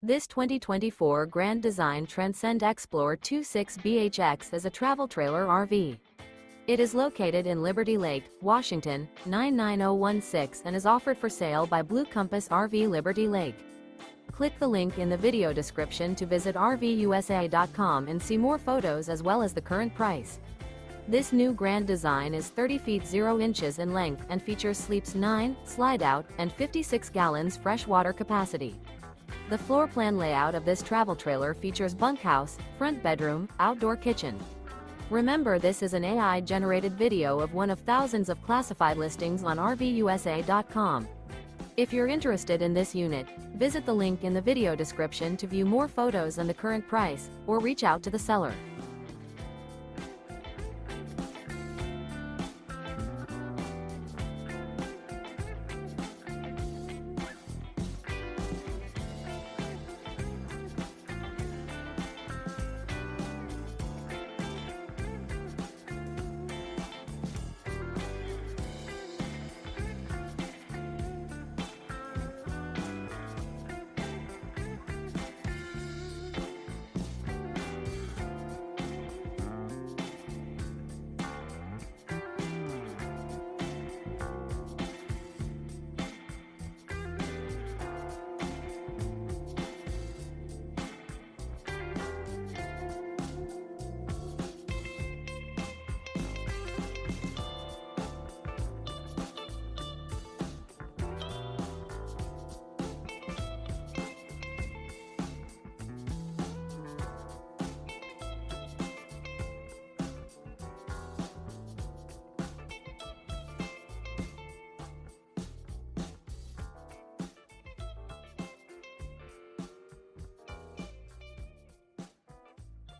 This 2024 Grand Design Transcend Xplor 26BHX is a travel trailer RV. It is located in Liberty Lake, Washington, 99016 and is offered for sale by Blue Compass RV Liberty Lake. Click the link in the video description to visit RVUSA.com and see more photos as well as the current price. This new Grand Design is 30 feet 0 inches in length and features sleeps 9, Slideout, and 56 gallons fresh water capacity. The floor plan layout of this travel trailer features bunkhouse, front bedroom, outdoor kitchen. Remember, this is an AI-generated video of one of thousands of classified listings on RVUSA.com. If you're interested in this unit, visit the link in the video description to view more photos and the current price, or reach out to the seller.